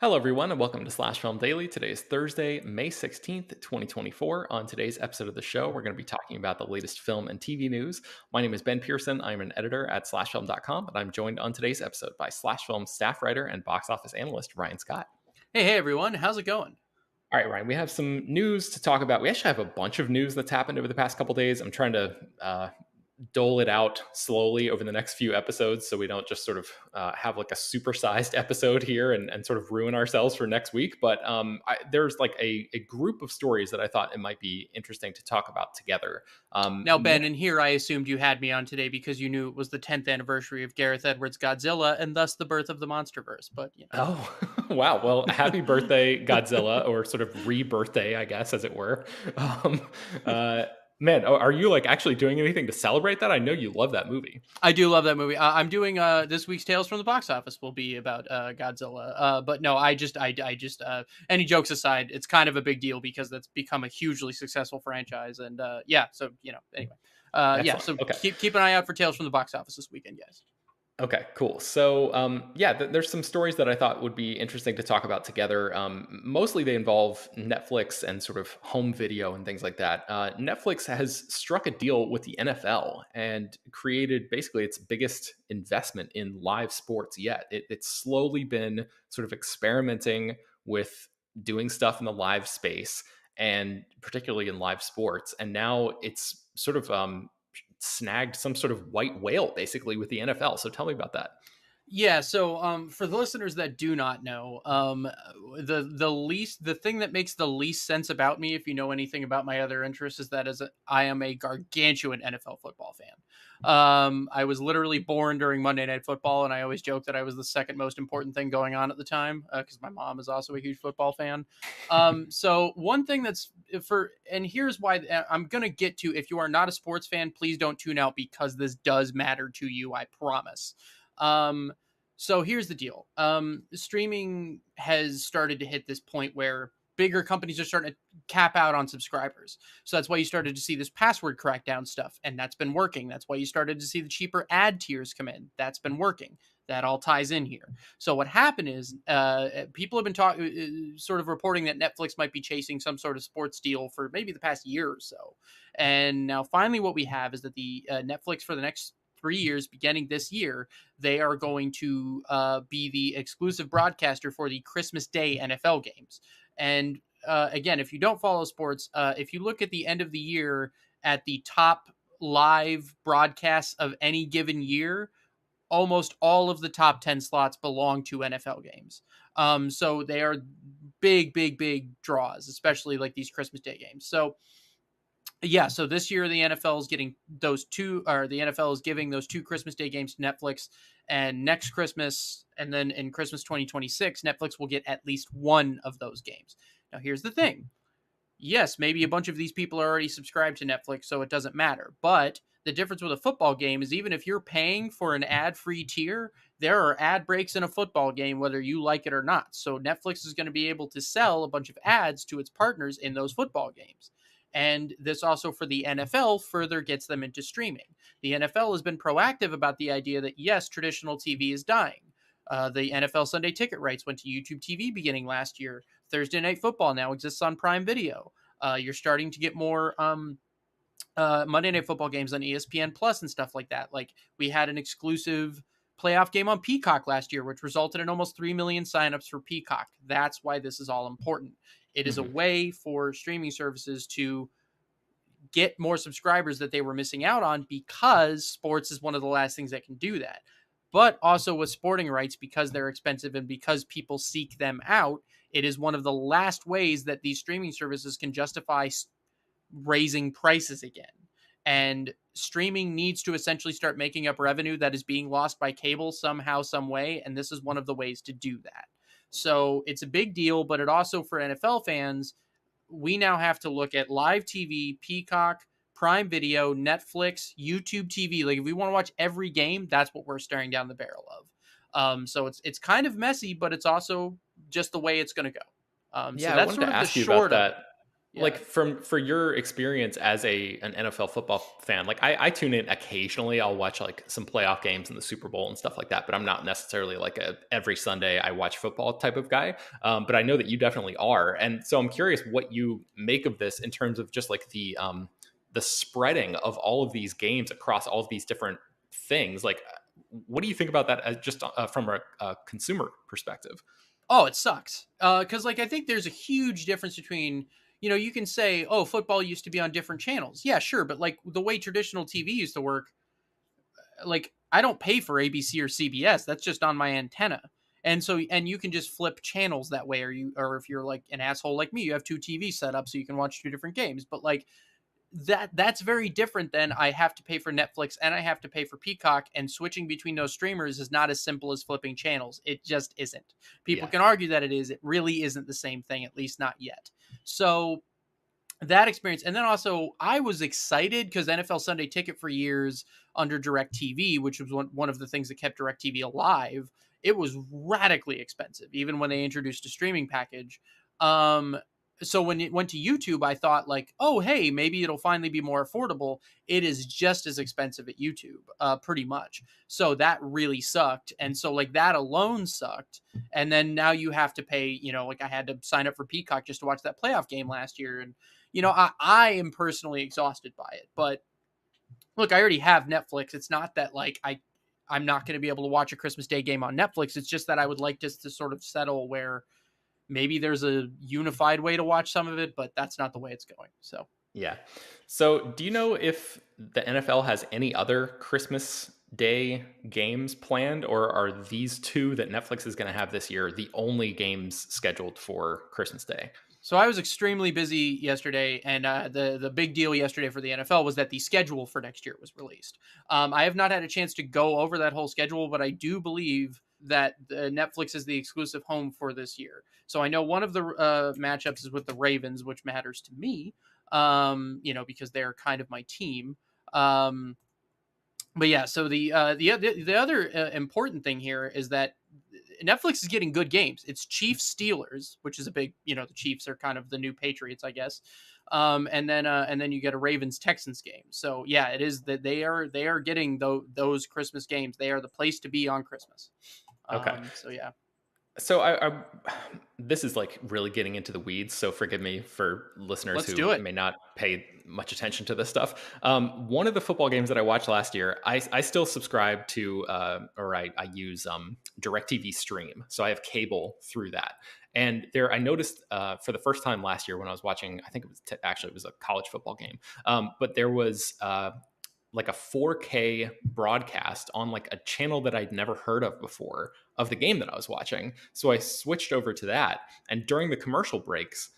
Hello, everyone, and welcome to Slash Film Daily. Today is Thursday, May 16th, 2024. On today's episode of the show, we're going to be talking about the latest film and TV news. My name is Ben Pearson. I'm an editor at slashfilm.com, and I'm joined on today's episode by Slash Film staff writer and box office analyst Ryan Scott. Hey everyone, how's it going? All right, Ryan, we have some news to talk about. We actually have a bunch of news that's happened over the past couple days. I'm trying to dole it out slowly over the next few episodes so we don't just sort of have like a supersized episode here and sort of ruin ourselves for next week. But there's like a group of stories that I thought it might be interesting to talk about together. Now, Ben, and here I assumed you had me on today because you knew it was the 10th anniversary of Gareth Edwards' Godzilla and thus the birth of the Monsterverse. But, Oh, wow. Well, happy birthday, Godzilla, or sort of re-birthday, I guess, as it were. Um, uh, Man, are you like actually doing anything to celebrate that? I know you love that movie. I do love that movie. I'm doing this week's Tales from the Box Office will be about Godzilla. But no, any jokes aside, it's kind of a big deal because that's become a hugely successful franchise. And yeah, so, anyway. Yeah, Excellent. so Okay. keep an eye out for Tales from the Box Office this weekend, guys. Okay, cool. So, yeah, there's some stories that I thought would be interesting to talk about together. Mostly they involve Netflix and sort of home video and things like that. Netflix has struck a deal with the NFL and created basically its biggest investment in live sports yet. It's slowly been sort of experimenting with doing stuff in the live space and particularly in live sports. And now it's sort of snagged some sort of white whale basically with the NFL. So tell me about that. Yeah, so for the listeners that do not know, the thing that makes the least sense about me, if you know anything about my other interests, is that I am a gargantuan NFL football fan. I was literally born during Monday Night Football, and I always joke that I was the second most important thing going on at the time because my mom is also a huge football fan. So one thing and here's why I'm gonna get to. If you are not a sports fan, please don't tune out because this does matter to you. I promise. Um, so here's the deal. Streaming has started to hit this point where bigger companies are starting to cap out on subscribers. So that's why you started to see this password crackdown stuff, and that's been working. That's why you started to see the cheaper ad tiers come in. That's been working. That all ties in here. So what happened is people have been sort of reporting that Netflix might be chasing some sort of sports deal for maybe the past year or so. And now finally what we have is that the Netflix for the next 3 years, beginning this year, they are going to be the exclusive broadcaster for the Christmas Day NFL games. And again, if you don't follow sports, if you look at the end of the year at the top live broadcasts of any given year, almost all of the top 10 slots belong to NFL games. So they are big, big, big draws, especially like these Christmas Day games. So yeah, so this year the NFL is getting the NFL is giving those two Christmas Day games to Netflix, and next Christmas, and then in Christmas 2026, Netflix will get at least one of those games. Now, here's the thing. Yes, maybe a bunch of these people are already subscribed to Netflix, so it doesn't matter. But the difference with a football game is even if you're paying for an ad-free tier, there are ad breaks in a football game, whether you like it or not. So Netflix is going to be able to sell a bunch of ads to its partners in those football games. And this also for the NFL further gets them into streaming. The NFL has been proactive about the idea that, yes, traditional TV is dying. The NFL Sunday ticket rights went to YouTube TV beginning last year. Thursday Night Football now exists on Prime Video. You're starting to get more Monday Night Football games on ESPN Plus and stuff like that. Like we had an exclusive playoff game on Peacock last year, which resulted in almost 3 million signups for Peacock. That's why this is all important. It is a way for streaming services to get more subscribers that they were missing out on because sports is one of the last things that can do that. But also with sporting rights, because they're expensive and because people seek them out, it is one of the last ways that these streaming services can justify raising prices again. And streaming needs to essentially start making up revenue that is being lost by cable somehow, some way. And this is one of the ways to do that. So it's a big deal, but it also for NFL fans, we now have to look at live TV, Peacock, Prime Video, Netflix, YouTube TV. Like if we want to watch every game, that's what we're staring down the barrel of. So it's kind of messy, but it's also just the way it's going to go. So Yeah, I that's wanted sort to of the ask you about short of that. it. Yeah. for your experience as an NFL football fan, like I tune in occasionally. I'll watch like some playoff games and the Super Bowl and stuff like that, but I'm not necessarily like a every Sunday I watch football type of guy. But I know that you definitely are, and so I'm curious what you make of this in terms of just like the spreading of all of these games across all of these different things. Like, what do you think about that as just from a consumer perspective? Oh, it sucks. Because like I think there's a huge difference between, you can say, oh, football used to be on different channels. Yeah, sure, but like the way traditional TV used to work, like I don't pay for ABC or CBS. That's just on my antenna. And you can just flip channels that way, or if you're like an asshole like me, you have two TVs set up so you can watch two different games. But like that's very different than I have to pay for Netflix and I have to pay for Peacock, and switching between those streamers is not as simple as flipping channels. It just isn't. People Yeah, can argue that it is. It really isn't the same thing, at least not yet. So that experience, and then also I was excited because NFL Sunday Ticket for years under DirecTV, which was one of the things that kept DirecTV alive, it was radically expensive even when they introduced a streaming package. um so when it went to YouTube, I thought like, oh hey, maybe it'll finally be more affordable. It is just as expensive at YouTube, pretty much. So that really sucked, and so like that alone sucked. And then now you have to pay, like I had to sign up for Peacock just to watch that playoff game last year. And I am personally exhausted by it. But look, I already have Netflix. It's not that like I'm not going to be able to watch a Christmas Day game on Netflix. It's just that I would like to sort of settle where maybe there's a unified way to watch some of it, but that's not the way it's going. So yeah. So, do you know if the NFL has any other Christmas Day games planned, or are these two that Netflix is going to have this year the only games scheduled for Christmas Day? So I was extremely busy yesterday, and the big deal yesterday for the NFL was that the schedule for next year was released. I have not had a chance to go over that whole schedule, but I do believe that Netflix is the exclusive home for this year. So I know one of the matchups is with the Ravens, which matters to me, because they're kind of my team. Um, but yeah, so the other important thing here is that Netflix is getting good games. It's Chiefs Steelers, which is a big, the Chiefs are kind of the new Patriots, I guess. And then you get a Ravens Texans game. So yeah, it is that they are getting those Christmas games. They are the place to be on Christmas. Okay. So yeah, So this is like really getting into the weeds. So forgive me for listeners let's who do it. may not pay much attention to this stuff. One of the football games that I watched last year, I still subscribe to, I use DirecTV Stream. So I have cable through that. And there, I noticed for the first time last year when I was watching, I think it was actually it was a college football game, but there was like a 4K broadcast on like a channel that I'd never heard of before of the game that I was watching. So I switched over to that. And during the commercial breaks,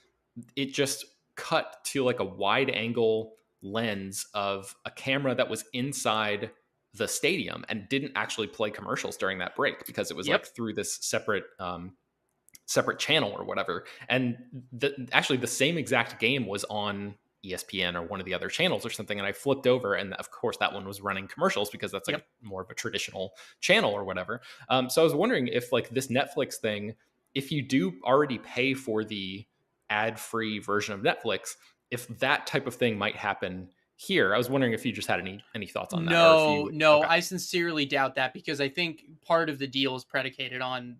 it just cut to like a wide angle lens of a camera that was inside the stadium and didn't actually play commercials during that break because it was like Yep. through this separate channel or whatever. And actually the same exact game was on ESPN or one of the other channels or something. And I flipped over, and of course that one was running commercials because that's like Yep. more of a traditional channel or whatever. So I was wondering if like this Netflix thing, if you do already pay for the ad-free version of Netflix, if that type of thing might happen here. I was wondering if you just had any thoughts on that, or if No, you no, okay. I sincerely doubt that because I think part of the deal is predicated on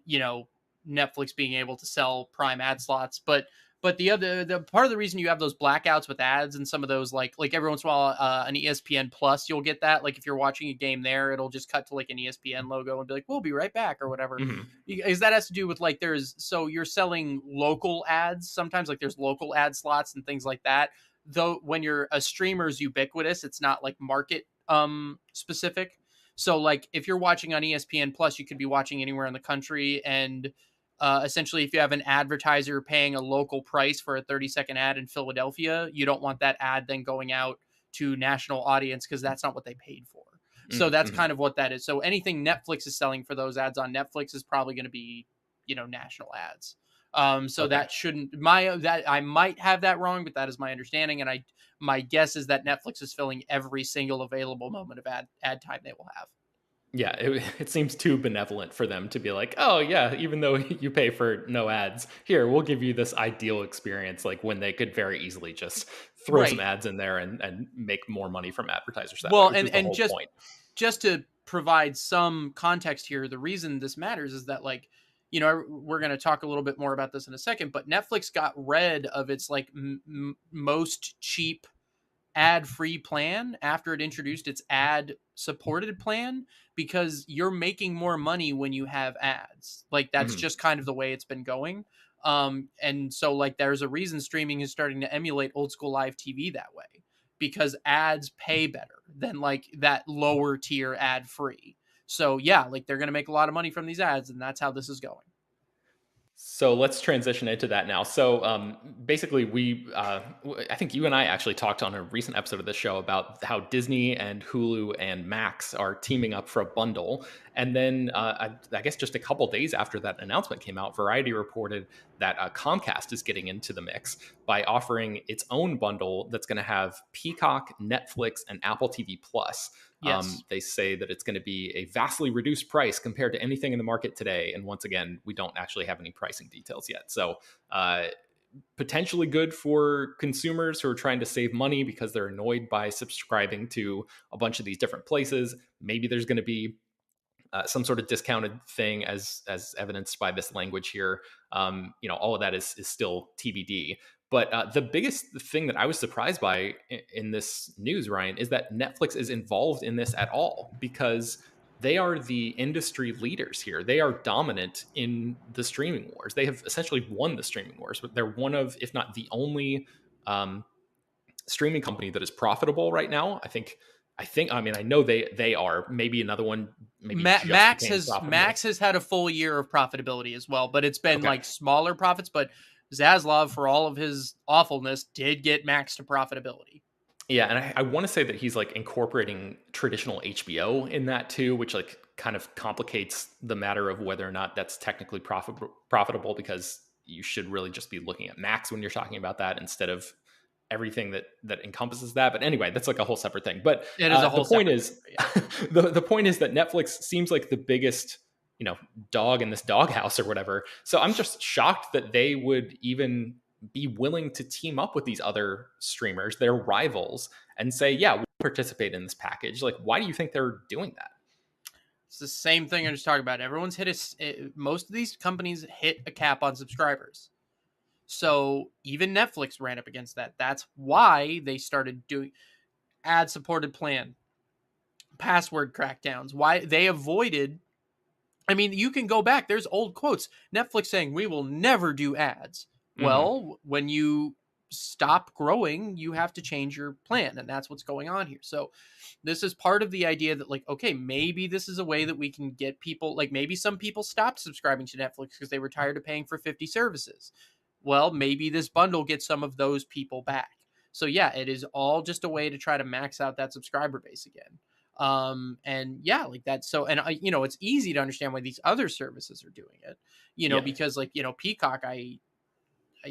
you know Netflix being able to sell prime ad slots. But the part of the reason you have those blackouts with ads and some of those like every once in a while an ESPN Plus, you'll get that, like if you're watching a game there, it'll just cut to like an ESPN logo and be like, we'll be right back or whatever. Mhm. Because that has to do with like so you're selling local ads sometimes, like there's local ad slots and things like that. Though when you're a streamer is ubiquitous, it's not like market specific. So like if you're watching on ESPN Plus, you could be watching anywhere in the country, and essentially if you have an advertiser paying a local price for a 30-second ad in Philadelphia, you don't want that ad then going out to national audience because that's not what they paid for. So Mhm. that's Mhm. kind of what that is. So anything Netflix is selling for those ads on Netflix is probably going to be, national ads. So Okay. that shouldn't my that I might have that wrong, but that is my understanding, and my guess is that Netflix is filling every single available moment of ad time they will have. Yeah, it seems too benevolent for them to be like, "Oh, yeah, even though you pay for no ads, here, we'll give you this ideal experience," like, when they could very easily just throw some Right. ads in there and make more money from advertisers that way, Well, which is the and whole point. just to provide some context here, the reason this matters is that, like, we're going to talk a little bit more about this in a second, but Netflix got rid of its like most cheap ad-free plan after it introduced its ad-supported plan, because you're making more money when you have ads. Like, that's Mhm. just kind of the way it's been going. And so, like, there's a reason streaming is starting to emulate old school live TV that way, because ads pay better than like that lower tier ad-free. So yeah, like, they're going to make a lot of money from these ads, and that's how this is going. So let's transition into that now. So basically, I think you and I actually talked on a recent episode of this show about how Disney and Hulu and Max are teaming up for a bundle. And then I guess just a couple days after that announcement came out, Variety reported that Comcast is getting into the mix by offering its own bundle that's going to have Peacock, Netflix, and Apple TV Plus. Yes. They say that it's going to be a vastly reduced price compared to anything in the market today. And once again, we don't actually have any pricing details yet. So, potentially good for consumers who are trying to save money because they're annoyed by subscribing to a bunch of these different places. Maybe there's going to be some sort of discounted thing, as evidenced by this language here. All of that is still TBD. But the biggest thing that I was surprised by in this news, Ryan, is that Netflix is involved in this at all, because they are the industry leaders here. They are dominant in the streaming wars. They have essentially won the streaming wars. But they're one of, if not the only, um, streaming company that is profitable right now. I mean, I know they are. Maybe another one maybe just became profitable. Max has had a full year of profitability as well, but it's been Okay. like smaller profits. But Zaslav, for all of his awfulness, did get Max to profitability. Yeah, and I want to say that he's like incorporating traditional HBO in that too, which like kind of complicates the matter of whether or not that's technically profitable, because you should really just be looking at Max when you're talking about that instead of everything that encompasses that. But anyway, that's like a whole separate thing. But It is a the whole point separate is, thing. But yeah. the point is that Netflix seems like the biggest, you know, dog in this doghouse or whatever. So I'm just shocked that they would even be willing to team up with these other streamers, their rivals, and say, yeah, we'll participate in this package. Like, why do you think they're doing that? It's the same thing I just talked about. Everyone's most of these companies hit a cap on subscribers. So even Netflix ran up against that. That's why they started doing ad supported plan, password crackdowns. Why they avoided. I mean, you can go back. There's old quotes. Netflix saying, "We will never do ads." Hmm. Well, when you stop growing, you have to change your plan. And that's what's going on here. So, this is part of the idea that, like, okay, maybe this is a way that we can get people, like, maybe some people stopped subscribing to Netflix because they were tired of paying for 50 services. Well, maybe this bundle gets some of those people back. So, yeah, it is all just a way to try to max out that subscriber base again. And yeah, like that. So, and it's easy to understand why these other services are doing it, Yeah. because, like, Peacock, I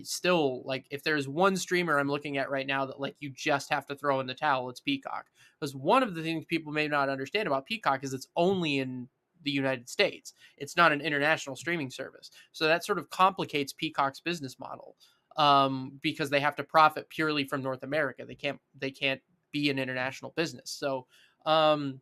still, like, if there's one streamer I'm looking at right now that, like, you just have to throw in the towel, it's Peacock. Because one of the things people may not understand about Peacock is it's only in the United States. It's not an international streaming service. So that sort of complicates Peacock's business model, because they have to profit purely from North America. They can't be an international business. So, um,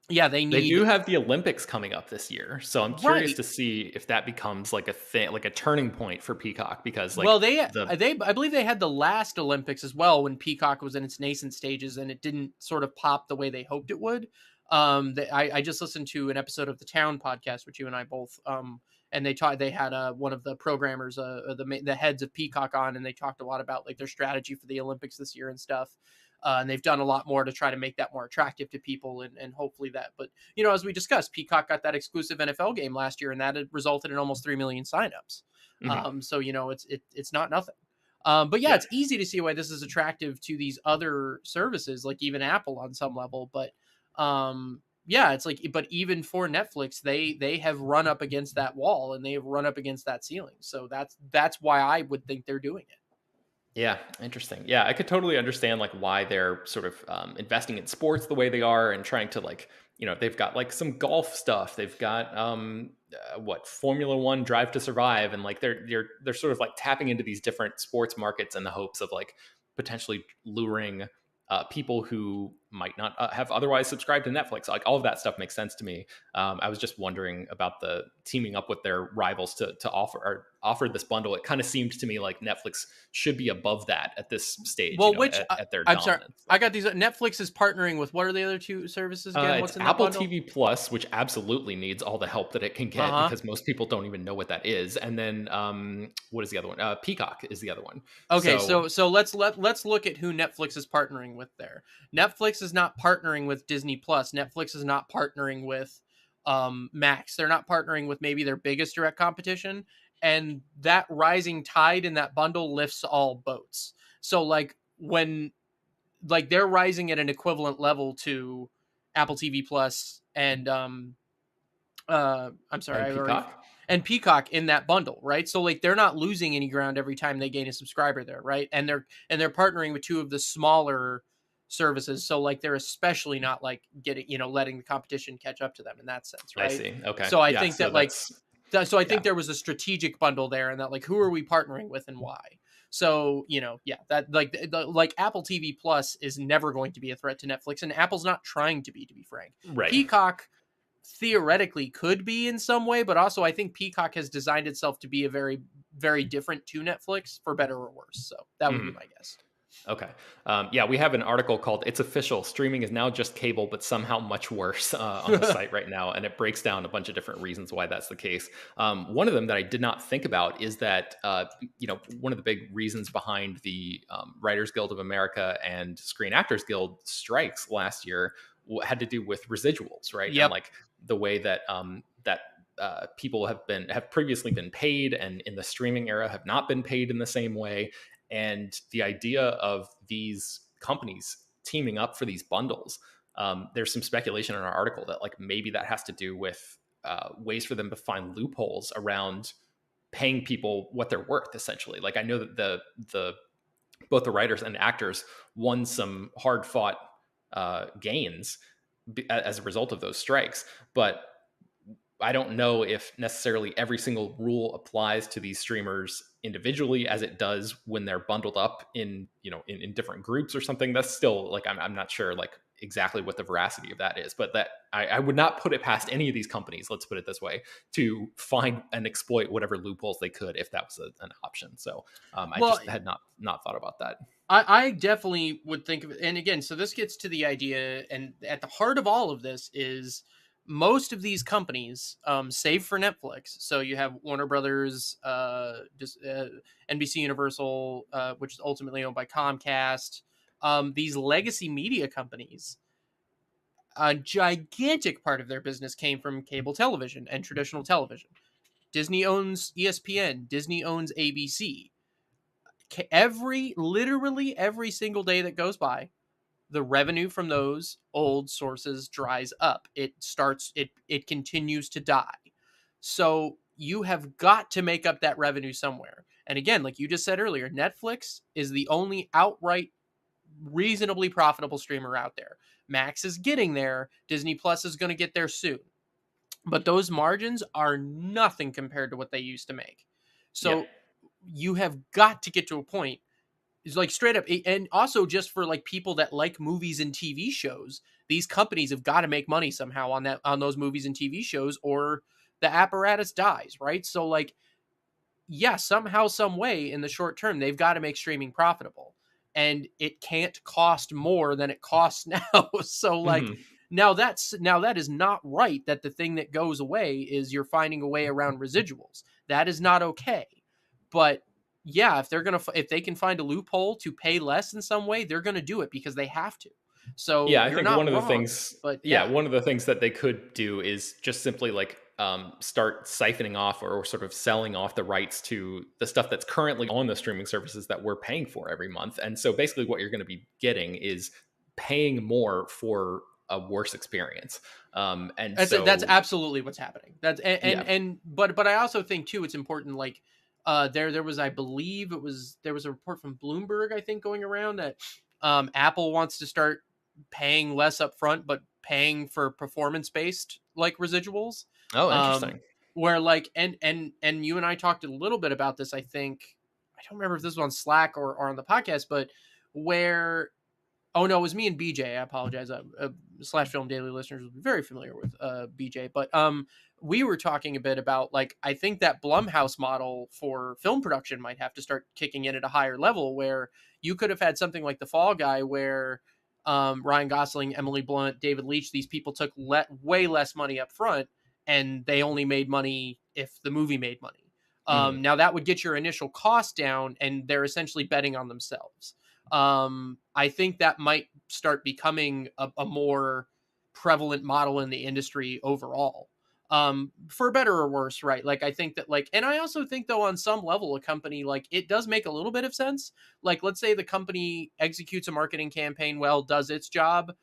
yeah, they They do need. have the Olympics coming up this year. So I'm curious Right. to see if that becomes like a thing, like a turning point for Peacock, because Well, like they the they I believe they had the last Olympics as well when Peacock was in its nascent stages and it didn't sort of pop the way they hoped it would. I just listened to an episode of the Town podcast, which you and I both, and they had one of the programmers, the heads of Peacock on, and they talked a lot about, like, their strategy for the Olympics this year and stuff. And they've done a lot more to try to make that more attractive to people, and hopefully that. But as we discussed, Peacock got that exclusive NFL game last year, and that had resulted in almost 3 million signups. mhm, So it's not nothing. But yeah, yeah. it's easy to see why this is attractive to these other services, like even Apple on some level. But yeah, it's like, but even for Netflix, they have run up against that wall and they have run up against that ceiling. So that's why I would think they're doing it. Yeah, interesting. Yeah, I could totally understand like why they're sort of investing in sports the way they are and trying to like they've got like some golf stuff. They've got what Formula One, Drive to Survive, and like they're sort of like tapping into these different sports markets in the hopes of like potentially luring people who might not have otherwise subscribed to Netflix. Like all of that stuff makes sense to me. I was just wondering about the teaming up with their rivals to offer this bundle. It kind of seemed to me like Netflix should be above that at this stage, Well, which at their I'm sorry, dominance. I got these. Netflix is partnering with what are the other two services again? It's What's in that Apple bundle? TV Plus, which absolutely needs all the help that it can Uh get huh. because most people don't even know what that is. And then what is the other one? Peacock is the other one. Okay, So so let's look at who Netflix is partnering with there. Netflix is not partnering with Disney Plus. Netflix is not partnering with Max. They're not partnering with maybe their biggest direct competition, and that rising tide in that bundle lifts all boats. So like when like they're rising at an equivalent level to Apple TV Plus and I'm sorry, and I've already Peacock, and Peacock in that bundle, right? So like they're not losing any ground every time they gain a subscriber there, right? And they're partnering with two of the smaller services, so like they're especially not like getting, letting the competition catch up to them in that sense, I right? see. Okay, So I yeah. think So that like that's so I yeah, think there was a strategic bundle there, and that like who are we partnering with and why? So yeah, that like Apple TV Plus is never going to be a threat to Netflix, and Apple's not trying to be frank. right. Peacock theoretically could be in some way, but also I think Peacock has designed itself to be a very, very different to Netflix for better or worse. So that would be Mhm. my guess. Okay. Yeah, we have an article called "It's Official: Streaming is now just cable, but somehow much worse" on the site right now, and it breaks down a bunch of different reasons why that's the case. One of them that I did not think about is that one of the big reasons behind the Writers Guild of America and Screen Actors Guild strikes last year had to do with residuals, right? And Yep. like the way that people have previously been paid, and in the streaming era have not been paid in the same way. And the idea of these companies teaming up for these bundles, there's some speculation in our article that like maybe that has to do with ways for them to find loopholes around paying people what they're worth. Essentially, like I know that the both the writers and actors won some hard fought gains as a result of those strikes, but I don't know if necessarily every single rule applies to these streamers individually as it does when they're bundled up in, in different groups or something. That's still like, I'm not sure like exactly what the veracity of that is, but that I would not put it past any of these companies, let's put it this way, to find and exploit whatever loopholes they could if that was an option. So I Well, just had not thought about that. I definitely would think of it. And again, so this gets to the idea, and at the heart of all of this is most of these companies, save for Netflix. So you have Warner Brothers, NBC Universal, which is ultimately owned by Comcast. These legacy media companies, a gigantic part of their business came from cable television and traditional television. Disney owns ESPN. Disney owns ABC. Literally every single day that goes by, the revenue from those old sources dries up. It continues to die. So you have got to make up that revenue somewhere. And again, like you just said earlier, Netflix is the only outright reasonably profitable streamer out there. Max is getting there. Disney Plus is going to get there soon. But those margins are nothing compared to what they used to make. Yeah. So you have got to get to a point, is like straight up, and also just for like people that like movies and TV shows, these companies have got to make money somehow on those movies and TV shows, or the apparatus dies, right? So like, yeah, somehow, some way in the short term, they've got to make streaming profitable, and it can't cost more than it costs now. So like, Hmm. now that is not right. That the thing that goes away is you're finding a way around residuals. That is not okay. But yeah, if they can find a loophole to pay less in some way, they're gonna do it because they have to. So Yeah, I you're think not one of the wrong. things, But yeah, yeah, one of the things that they could do is just simply like start siphoning off or sort of selling off the rights to the stuff that's currently on the streaming services that we're paying for every month. And so basically, what you're going to be getting is paying more for a worse experience. And that's so, absolutely what's happening. That's yeah, but I also think too it's important. Like there was, I believe there was a report from Bloomberg, I think, going around that Apple wants to start paying less upfront, but paying for performance based like residuals. Oh, Um, interesting. where like and you and I talked a little bit about this. I think I don't remember if this was on Slack or on the podcast, but where oh no, it was me and BJ. I apologize. Slash Film Daily listeners will be very familiar with BJ, but we were talking a bit about like I think that Blumhouse model for film production might have to start kicking in at a higher level, where you could have had something like The Fall Guy, where Ryan Gosling, Emily Blunt, David Leitch, these people took way less money up front, and they only made money if the movie made money. Hmm. Now that would get your initial cost down, and they're essentially betting on themselves. I think that might start becoming a more prevalent model in the industry overall. For better or worse, right? Like I think that like, and I also think though on some level, a company like it does make a little bit of sense. Like let's say the company executes a marketing campaign well, does its job.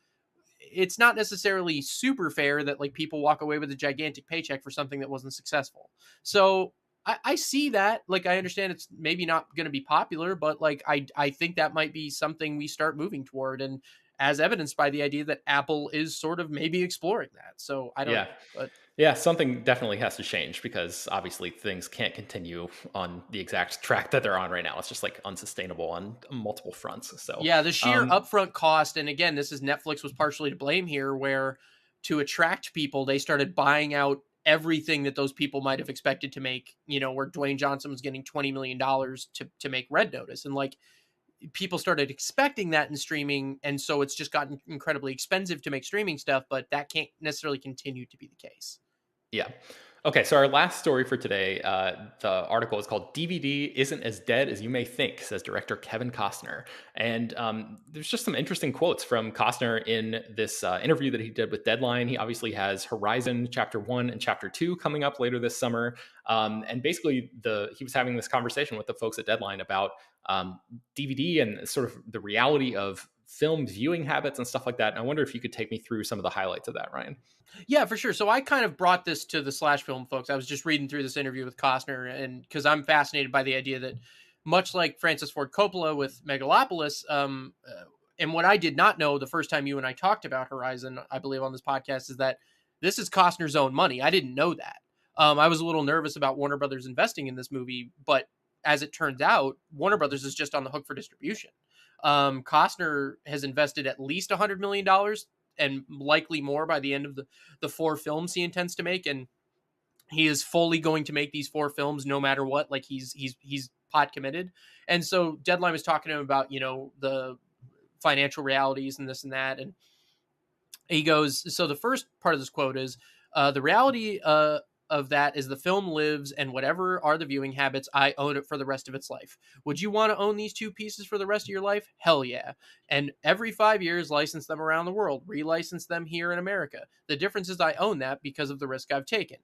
It's not necessarily super fair that like people walk away with a gigantic paycheck for something that wasn't successful. So I see that. Like I understand it's maybe not going to be popular, but like I think that might be something we start moving toward, and as evidenced by the idea that Apple is sort of maybe exploring that. So I don't Yeah. know, but Yeah, something definitely has to change because obviously things can't continue on the exact track that they're on right now. It's just like unsustainable on multiple fronts. So, yeah, the sheer um, upfront cost, and again, this is Netflix was partially to blame here, where to attract people, they started buying out everything that those people might have expected to make. You know, where Dwayne Johnson was getting $20 million to make Red Notice, and like people started expecting that in streaming, and so it's just gotten incredibly expensive to make streaming stuff. But that can't necessarily continue to be the case. yeah. Okay, so our last story for today, the article is called "DVD Isn't as Dead as You May Think," says director Kevin Costner. And there's just some interesting quotes from Costner in this interview that he did with Deadline. He obviously has Horizon Chapter 1 and Chapter 2 coming up later this summer. And basically, he was having this conversation with the folks at Deadline about DVD and sort of the reality of film viewing habits and stuff like that. And I wonder if you could take me through some of the highlights of that, Ryan. Yeah, for sure. So I kind of brought this to the Slash Film folks. I was just reading through this interview with Costner, and because I'm fascinated by the idea that, much like Francis Ford Coppola with Megalopolis, and what I did not know the first time you and I talked about Horizon, I believe on this podcast, is that this is Costner's own money. I didn't know that. I was a little nervous about Warner Brothers investing in this movie, but as it turns out, Warner Brothers is just on the hook for distribution. Costner has invested at least $100 million and likely more by the end of the four films he intends to make, and he is fully going to make these four films no matter what. Like he's pot committed. And so Deadline was talking to him about, you know, the financial realities and this and that, and he goes, so the first part of this quote is the reality of that is the film lives, and whatever are the viewing habits, I own it for the rest of its life. Would you want to own these two pieces for the rest of your life? Hell yeah. And every 5 years, license them around the world, relicense them here in America. The difference is I own that because of the risk I've taken.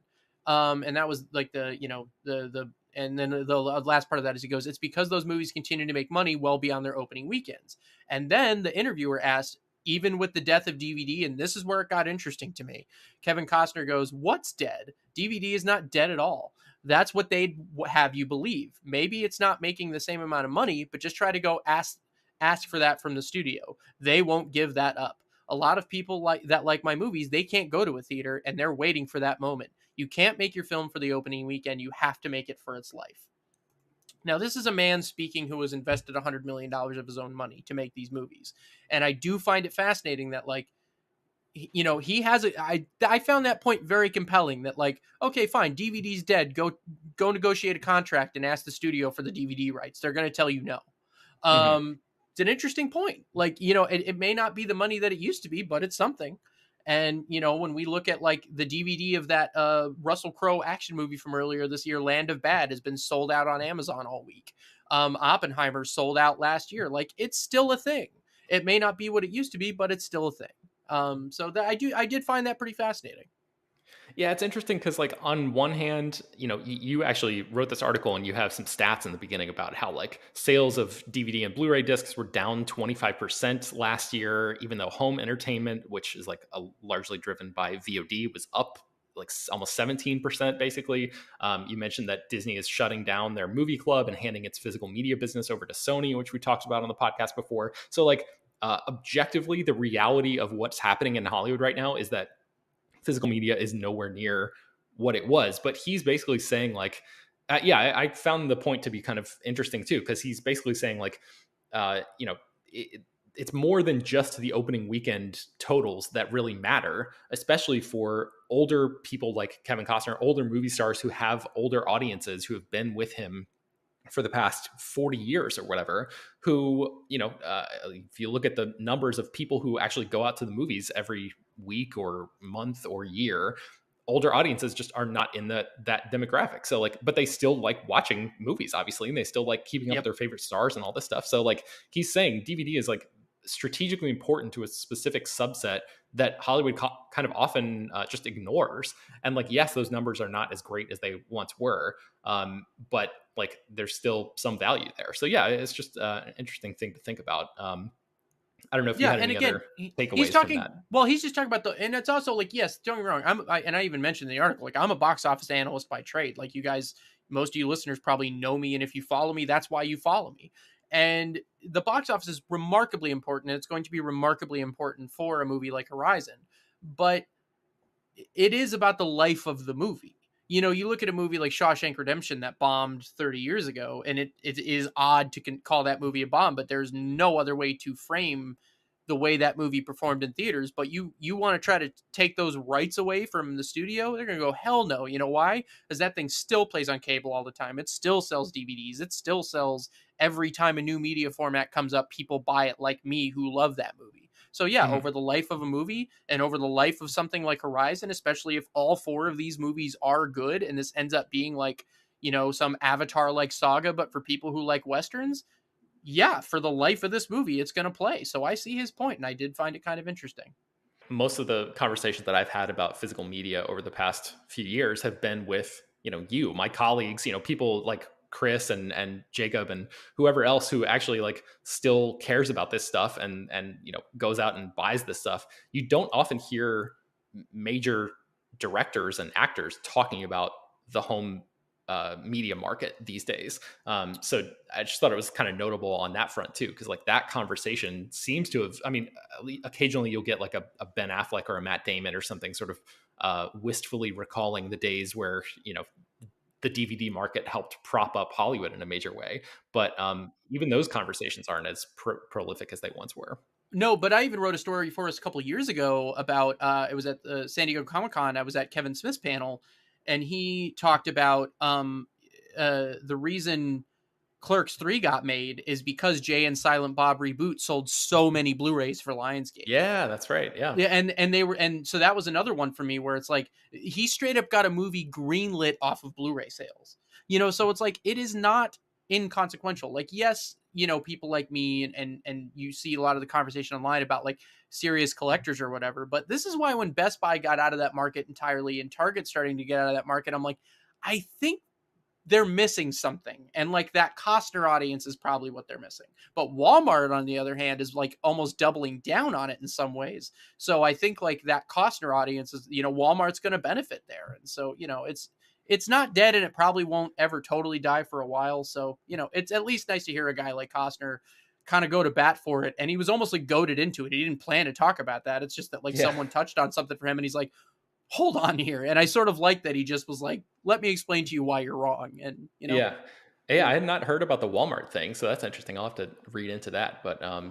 And that was like the, you know, the and then the last part of that is he goes, it's because those movies continue to make money well beyond their opening weekends. And then the interviewer asked, even with the death of DVD, and this is where it got interesting to me, Kevin Costner goes, what's dead? DVD is not dead at all. That's what they'd have you believe. Maybe it's not making the same amount of money, but just try to go ask for that from the studio. They won't give that up. A lot of people like my movies, they can't go to a theater and they're waiting for that moment. You can't make your film for the opening weekend. You have to make it for its life. Now, this is a man speaking who has invested $100 million of his own money to make these movies. And I do find it fascinating that, like, you know, he has I found that point very compelling that, like, okay, fine, DVD's dead. Go negotiate a contract and ask the studio for the DVD rights. They're going to tell you no. Hmm. It's an interesting point. Like, you know, it may not be the money that it used to be, but it's something. And, you know, when we look at like the DVD of that Russell Crowe action movie from earlier this year, Land of Bad, has been sold out on Amazon all week. Oppenheimer sold out last year. Like, it's still a thing. It may not be what it used to be, but it's still a thing. So that I did find that pretty fascinating. Yeah, it's interesting because, like, on one hand, you know, you actually wrote this article and you have some stats in the beginning about how, like, sales of DVD and Blu ray discs were down 25% last year, even though home entertainment, which is like largely driven by VOD, was up like almost 17%, basically. You mentioned that Disney is shutting down their movie club and handing its physical media business over to Sony, which we talked about on the podcast before. So, like, objectively, the reality of what's happening in Hollywood right now is that physical media is nowhere near what it was. But he's basically saying like, yeah, I found the point to be kind of interesting too, because he's basically saying like, you know, it's more than just the opening weekend totals that really matter, especially for older people like Kevin Costner, older movie stars who have older audiences who have been with him for the past 40 years or whatever, who, if you look at the numbers of people who actually go out to the movies every week or month or year, older audiences just are not in that demographic. So like, but they still like watching movies, obviously, and they still like keeping up with Yep. their favorite stars and all this stuff. So like he's saying DVD is like strategically important to a specific subset that Hollywood kind of often just ignores. And like, yes, those numbers are not as great as they once were, but like there's still some value there. So yeah, it's just an interesting thing to think about. I don't know if you Yeah, had and any again, other he's takeaways from talking. that. Well, he's just talking about the, and it's also like, yes, don't get me wrong. And I even mentioned in the article, like I'm a box office analyst by trade. Like you guys, most of you listeners probably know me, and if you follow me, that's why you follow me. And the box office is remarkably important, and it's going to be remarkably important for a movie like Horizon. But it is about the life of the movie. You know, you look at a movie like Shawshank Redemption that bombed 30 years ago, and it is odd to call that movie a bomb, but there's no other way to frame the way that movie performed in theaters. But you want to try to take those rights away from the studio, they're gonna go, hell no. You know why? Because that thing still plays on cable all the time. It still sells DVDs. It still sells every time a new media format comes up. People buy it, like me, who love that movie. So yeah, Mhm. over the life of a movie and over the life of something like Horizon, especially if all four of these movies are good and this ends up being like, some Avatar like saga, but for people who like Westerns, yeah, for the life of this movie, it's going to play. So I see his point, and I did find it kind of interesting. Most of the conversations that I've had about physical media over the past few years have been with, you, my colleagues, people like Chris and Jacob and whoever else who actually like still cares about this stuff and goes out and buys this stuff. You don't often hear major directors and actors talking about the home media market these days. So I just thought it was kind of notable on that front too, because like that conversation seems to have. I mean, occasionally you'll get like a Ben Affleck or a Matt Damon or something, sort of wistfully recalling the days where the DVD market helped prop up Hollywood in a major way. But even those conversations aren't as prolific as they once were. No, but I even wrote a story for us a couple years ago about it was at San Diego Comic Con. I was at Kevin Smith's panel, and he talked about the reason Clerks 3 got made is because Jay and Silent Bob Reboot sold so many Blu-rays for Lionsgate. Yeah, that's right. Yeah. Yeah, and they were, and so that was another one for me where it's like he straight up got a movie greenlit off of Blu-ray sales. So it's like it is not inconsequential. Like, yes, people like me and you see a lot of the conversation online about like serious collectors or whatever, but this is why when Best Buy got out of that market entirely and Target starting to get out of that market, I'm like, I think they're missing something. And like that Costner audience is probably what they're missing. But Walmart, on the other hand, is like almost doubling down on it in some ways. So I think like that Costner audience is, Walmart's going to benefit there. And so, it's not dead and it probably won't ever totally die for a while. So, it's at least nice to hear a guy like Costner kind of go to bat for it. And he was almost like goaded into it. He didn't plan to talk about that. It's just that like Yeah. someone touched on something for him and he's like, hold on here. And I sort of like that he just was like, let me explain to you why you're wrong. And, Yeah. Yeah, I had not heard about the Walmart thing, so that's interesting. I'll have to read into that. But yeah,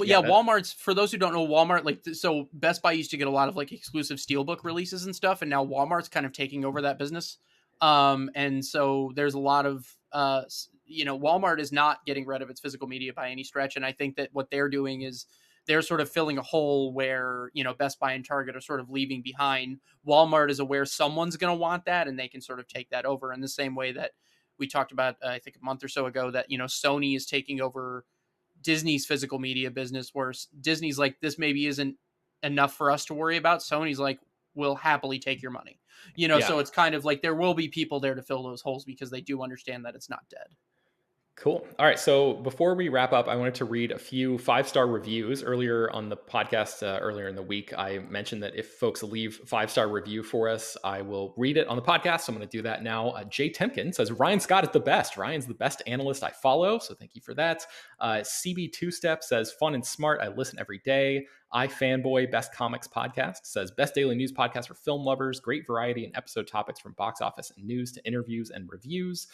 yeah, that Walmart's, for those who don't know, Walmart, like, so Best Buy used to get a lot of like exclusive Steelbook releases and stuff. And now Walmart's kind of taking over that business. And so there's a lot of, Walmart is not getting rid of its physical media by any stretch. And I think that what they're doing is they're sort of filling a hole where, Best Buy and Target are sort of leaving behind. Walmart is aware someone's going to want that and they can sort of take that over in the same way that we talked about, I think a month or so ago, that, Sony is taking over Disney's physical media business, where Disney's like, this maybe isn't enough for us to worry about. Sony's like, we'll happily take your money. yeah. So it's kind of like there will be people there to fill those holes because they do understand that it's not dead. Cool. All right. So before we wrap up, I wanted to read a few 5-star reviews. Earlier on the podcast, earlier in the week, I mentioned that if folks leave 5-star review for us, I will read it on the podcast. So I'm going to do that now. Jay Temkin says Ryan Scott is the best. Ryan's the best analyst I follow. So thank you for that. CB Two Step says fun and smart. I listen every day. I Fanboy Best Comics Podcast says best daily news podcast for film lovers. Great variety and episode topics from box office and news to interviews and reviews.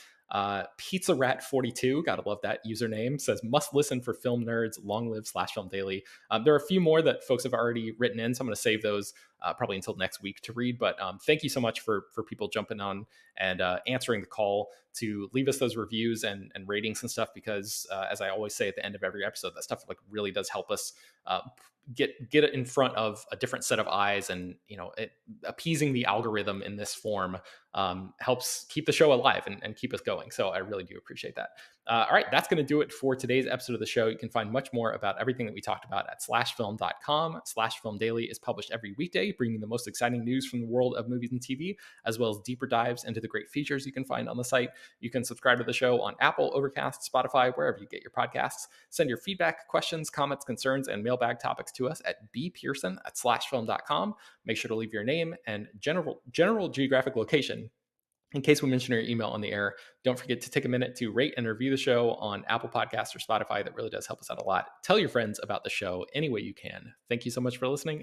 Pizza Rat 42, gotta love that username, says must listen for film nerds. Long live Slash Film Daily. There are a few more that folks have already written in, so I'm going to save those probably until next week to read. But thank you so much for people jumping on and answering the call to leave us those reviews and ratings and stuff. Because as I always say at the end of every episode, that stuff like really does help us get it in front of a different set of eyes, and appeasing the algorithm in this form helps keep the show alive and keep us going. So I really do appreciate that. All right, that's going to do it for today's episode of the show. You can find much more about everything that we talked about at slashfilm.com. Slash Film Daily is published every weekday, bringing the most exciting news from the world of movies and TV, as well as deeper dives into the great features you can find on the site. You can subscribe to the show on Apple, Overcast, Spotify, wherever you get your podcasts. Send your feedback, questions, comments, concerns, and mailbag topics to us at bpearson@slashfilm.com. Make sure to leave your name and general geographic location in case we mention your email on the air. Don't forget to take a minute to rate and review the show on Apple Podcasts or Spotify. That really does help us out a lot. Tell your friends about the show any way you can. Thank you so much for listening.